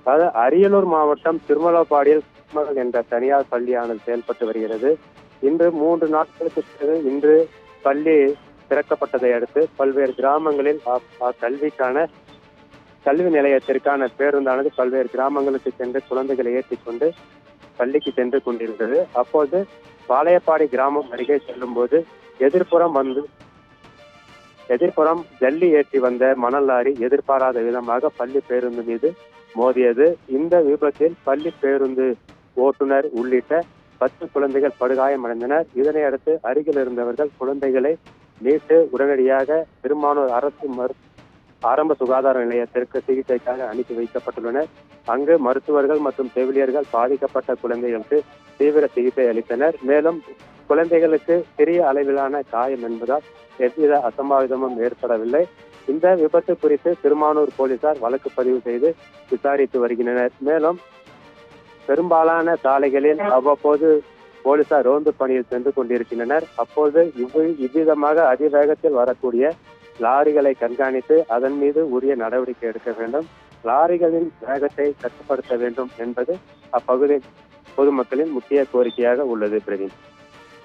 அதாவது அரியலூர் மாவட்டம் திருமலப்பாடியில் என்ற தனியார் பள்ளியானது செயல்பட்டு வருகிறது. இன்று 3 நாட்களுக்கு பிறகு இன்று பள்ளி திறக்கப்பட்டதை அடுத்து பல்வேறு கிராமங்களில் கல்வி நிலையத்திற்கான பேருந்தானது பல்வேறு கிராமங்களுக்கு சென்று குழந்தைகளை ஏற்றிக்கொண்டு பள்ளிக்கு சென்று கொண்டிருந்தது. அப்போது வாளையப்பாடி கிராமம் அருகே செல்லும் போது எதிர்ப்புறம் ஜல்லி ஏற்றி வந்த மணல் லாரி எதிர்பாராத விதமாக பள்ளி பேருந்து மீது மோதியது. இந்த விபத்தில் பள்ளி பேருந்து ஓட்டுநர் உள்ளிட்ட 10 குழந்தைகள் படுகாயமடைந்தனர். இதனை அடுத்து அருகில் இருந்தவர்கள் குழந்தைகளை மீட்டு உடனடியாக திருமானூர் அரசு ஆரம்ப சுகாதார நிலையத்திற்கு சிகிச்சைக்காக அனுப்பி வைக்கப்பட்டுள்ளனர். அங்கு மருத்துவர்கள் மற்றும் செவிலியர்கள் பாதிக்கப்பட்ட குழந்தைகளுக்கு தீவிர சிகிச்சை அளித்தனர். மேலும் குழந்தைகளுக்கு சிறிய அளவிலான காயம் என்பதால் எவ்வித அசம்பாவிதமும் ஏற்படவில்லை. இந்த விபத்து குறித்து திருமானூர் போலீசார் வழக்கு பதிவு செய்து விசாரித்து வருகின்றனர். மேலும் பெரும்பாலான சாலைகளில் அவ்வப்போது போலீசார் ரோந்து பணியில் சென்று கொண்டிருக்கின்றனர். அப்போது இவ்விதமாக அதிவேகத்தில் வரக்கூடிய லாரிகளை கண்காணித்து அதன் மீது உரிய நடவடிக்கை எடுக்க வேண்டும், லாரிகளின் வேகத்தை கட்டுப்படுத்த வேண்டும் என்பது அப்பகுதி பொதுமக்களின் முக்கிய கோரிக்கையாக உள்ளது. பிரவீன்.